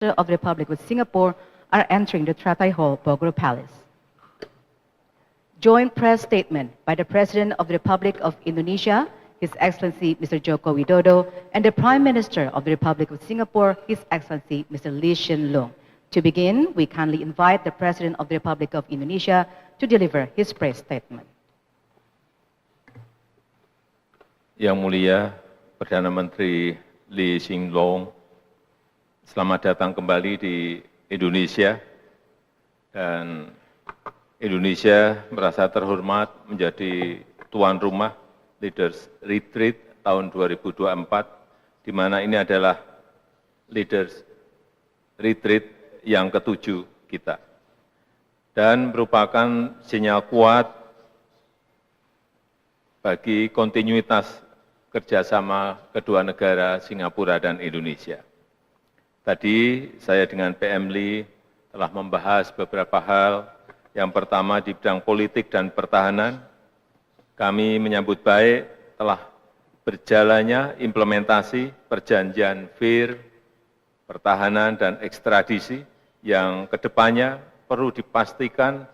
of the Republic of Singapore are entering the Teratai Hall, Bogor Palace. Joint press statement by the President of the Republic of Indonesia, His Excellency Mr. Joko Widodo, and the Prime Minister of the Republic of Singapore, His Excellency Mr. Lee Hsien Loong. To begin, we kindly invite the President of the Republic of Indonesia to deliver his press statement. Yang Mulia Perdana Menteri Lee Hsien Loong, selamat datang kembali di Indonesia, dan Indonesia merasa terhormat menjadi tuan rumah Leaders Retreat tahun 2024, di mana ini adalah Leaders Retreat yang ke-7 kita, dan merupakan sinyal kuat bagi kontinuitas kerjasama kedua negara Singapura dan Indonesia. Tadi saya dengan PM Lee telah membahas beberapa hal. Yang pertama di bidang politik dan pertahanan, kami menyambut baik telah berjalannya implementasi perjanjian VIR, pertahanan dan ekstradisi yang kedepannya perlu dipastikan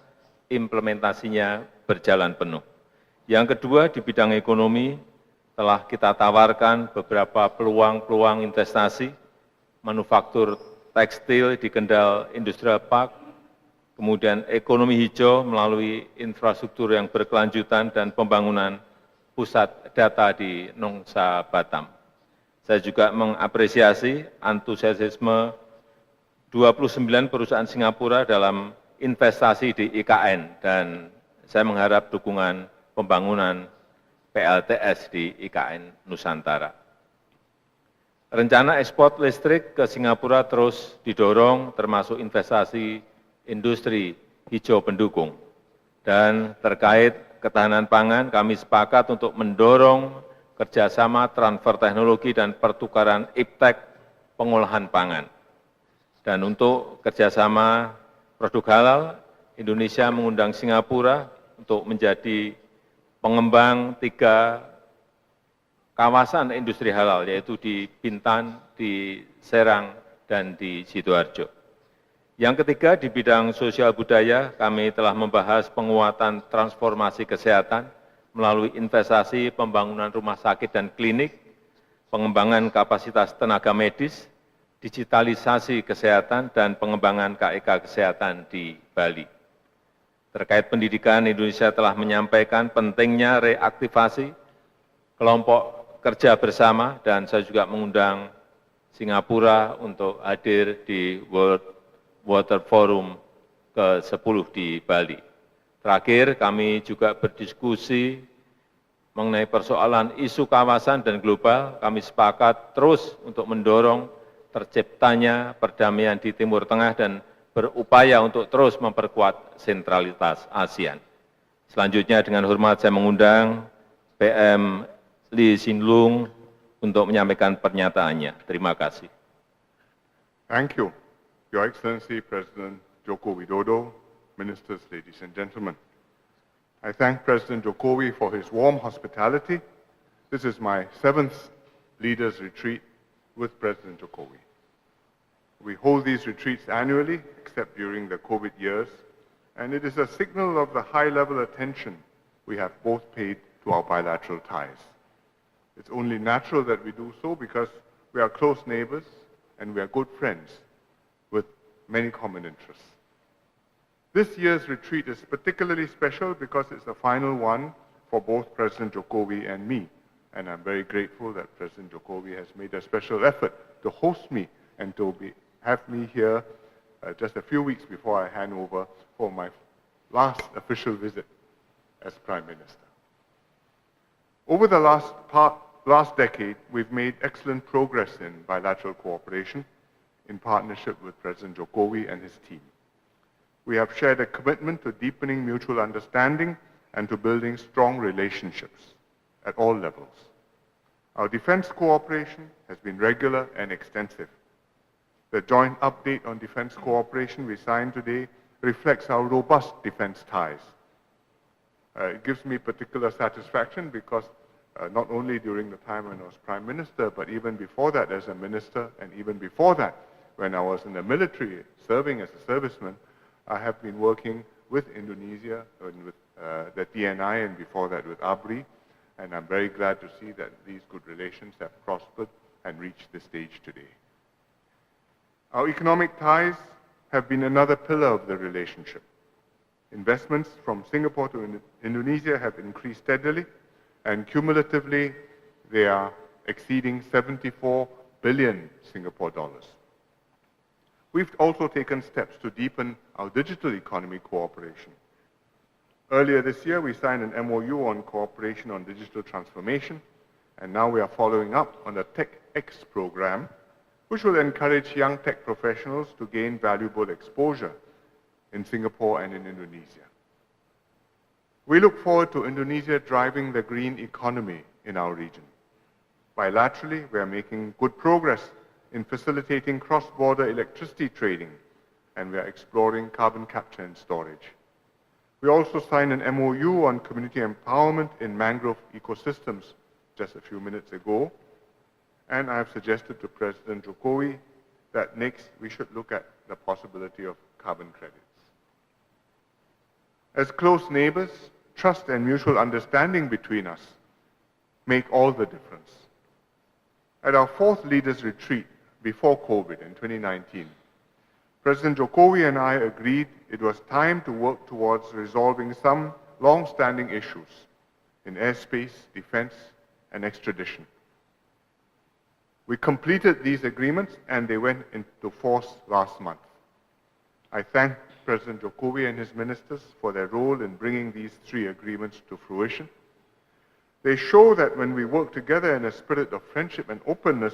implementasinya berjalan penuh. Yang kedua di bidang ekonomi telah kita tawarkan beberapa peluang-peluang investasi, manufaktur tekstil di Kendal Industrial Park, kemudian ekonomi hijau melalui infrastruktur yang berkelanjutan dan pembangunan pusat data di Nongsa Batam. Saya juga mengapresiasi antusiasme 29 perusahaan Singapura dalam investasi di IKN, dan saya mengharap dukungan pembangunan PLTS di IKN Nusantara. Rencana ekspor listrik ke Singapura terus didorong, termasuk investasi industri hijau pendukung. Dan terkait ketahanan pangan, kami sepakat untuk mendorong kerjasama transfer teknologi dan pertukaran iptek pengolahan pangan. Dan untuk kerjasama produk halal, Indonesia mengundang Singapura untuk menjadi pengembang 3 kawasan industri halal, yaitu di Bintan, di Serang, dan di Sidoarjo. Yang ketiga, di bidang sosial budaya, kami telah membahas penguatan transformasi kesehatan melalui investasi pembangunan rumah sakit dan klinik, pengembangan kapasitas tenaga medis, digitalisasi kesehatan, dan pengembangan KEK kesehatan di Bali. Terkait pendidikan, Indonesia telah menyampaikan pentingnya reaktivasi kelompok kerja bersama, dan saya juga mengundang Singapura untuk hadir di World Water Forum ke-10 di Bali. Terakhir, kami juga berdiskusi mengenai persoalan isu kawasan dan global. Kami sepakat terus untuk mendorong terciptanya perdamaian di Timur Tengah dan berupaya untuk terus memperkuat sentralitas ASEAN. Selanjutnya dengan hormat saya mengundang PM Lee Hsien Loong untuk menyampaikan pernyataannya. Terima kasih. Thank you, Your Excellency President Joko Widodo, Ministers, ladies and gentlemen. I thank President Jokowi for his warm hospitality. This is my 7th Leaders Retreat with President Jokowi. We hold these retreats annually, except during the COVID years, and it is a signal of the high-level attention we have both paid to our bilateral ties. It's only natural that we do so because we are close neighbors and we are good friends with many common interests. This year's retreat is particularly special because it's the final one for both President Jokowi and me, and I'm very grateful that President Jokowi has made a special effort to host me and to have me here just a few weeks before I hand over for my last official visit as Prime Minister. Over the last decade, we've made excellent progress in bilateral cooperation in partnership with President Jokowi and his team. We have shared a commitment to deepening mutual understanding and to building strong relationships at all levels. Our defense cooperation has been regular and extensive. The joint update on defense cooperation we signed today reflects our robust defense ties. It gives me particular satisfaction because not only during the time when I was Prime Minister, but even before that as a Minister, and even before that when I was in the military serving as a serviceman, I have been working with Indonesia and with the TNI and before that with ABRI, and I'm very glad to see that these good relations have prospered and reached this stage today. Our economic ties have been another pillar of the relationship. Investments from Singapore to Indonesia have increased steadily, and cumulatively they are exceeding 74 billion Singapore dollars. We've also taken steps to deepen our digital economy cooperation. Earlier this year, we signed an MOU on cooperation on digital transformation, and now we are following up on the TechX program, which will encourage young tech professionals to gain valuable exposure in Singapore and in Indonesia. We look forward to Indonesia driving the green economy in our region. Bilaterally, we are making good progress in facilitating cross-border electricity trading, and we are exploring carbon capture and storage. We also signed an MOU on community empowerment in mangrove ecosystems just a few minutes ago, and I have suggested to President Jokowi that next we should look at the possibility of carbon credits. As close neighbors, trust and mutual understanding between us make all the difference. At our fourth leaders retreat before COVID in 2019, President Jokowi and I agreed it was time to work towards resolving some long-standing issues in airspace, defense, and extradition. We completed these agreements and they went into force last month. I thank President Jokowi and his ministers for their role in bringing these three agreements to fruition. They show that when we work together in a spirit of friendship and openness,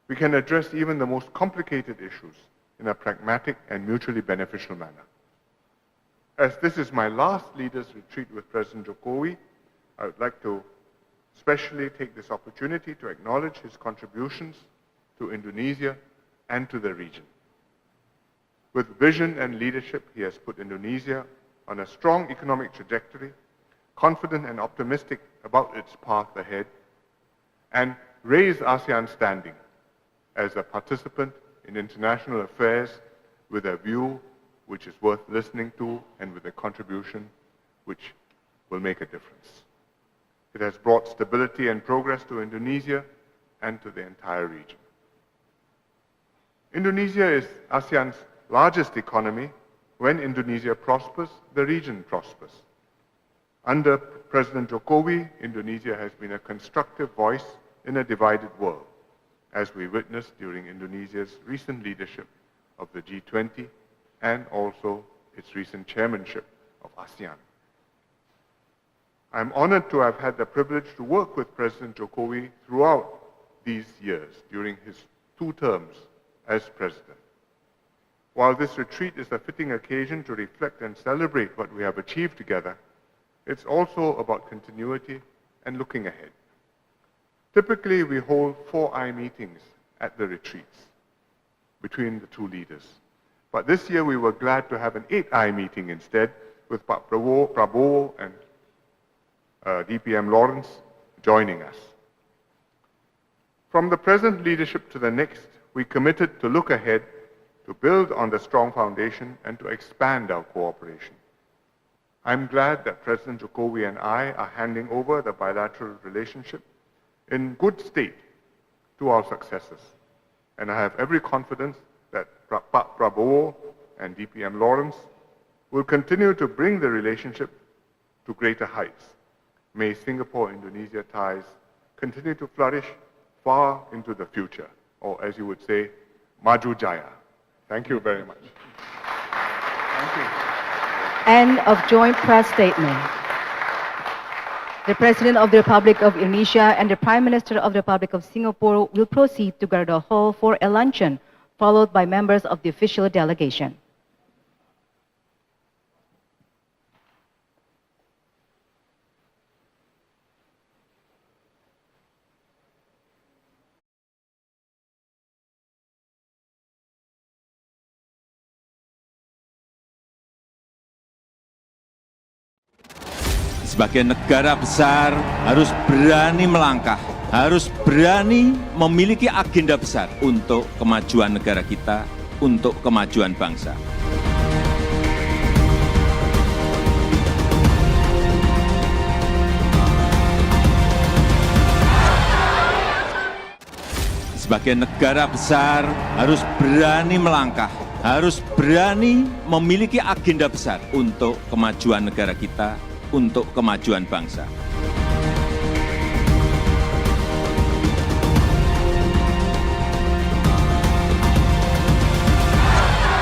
we can address even the most complicated issues in a pragmatic and mutually beneficial manner. As this is my last leaders retreat with President Jokowi, I would like to especially take this opportunity to acknowledge his contributions to Indonesia and to the region. With vision and leadership, he has put Indonesia on a strong economic trajectory, confident and optimistic about its path ahead, and raised ASEAN's standing as a participant in international affairs with a view which is worth listening to and with a contribution which will make a difference. It has brought stability and progress to Indonesia and to the entire region. Indonesia is ASEAN's largest economy. When Indonesia prospers, the region prospers. Under President Jokowi, Indonesia has been a constructive voice in a divided world, as we witnessed during Indonesia's recent leadership of the G20 and also its recent chairmanship of ASEAN. I'm honored to have had the privilege to work with President Jokowi throughout these years during his 2 terms as president. While this retreat is a fitting occasion to reflect and celebrate what we have achieved together, it's also about continuity and looking ahead. Typically, we hold 4-eye meetings at the retreats between the 2 leaders. But this year, we were glad to have an 8-eye meeting instead, with Pak Prabowo and DPM Lawrence joining us. From the present leadership to the next, we committed to look ahead, to build on the strong foundation, and to expand our cooperation. I'm glad that President Jokowi and I are handing over the bilateral relationship in good state to our successors. And I have every confidence that Pak Prabowo and DPM Lawrence will continue to bring the relationship to greater heights. May Singapore-Indonesia ties continue to flourish far into the future, or as you would say, Maju Jaya. Thank you very much. Thank you. End of joint press statement. The President of the Republic of Indonesia and the Prime Minister of the Republic of Singapore will proceed to Garuda Hall for a luncheon, followed by members of the official delegation. Sebagai negara besar harus berani melangkah harus berani memiliki agenda besar untuk kemajuan negara kita, untuk kemajuan bangsa. Sebagai negara besar harus berani melangkah, harus berani memiliki agenda besar untuk kemajuan negara kita, untuk kemajuan bangsa.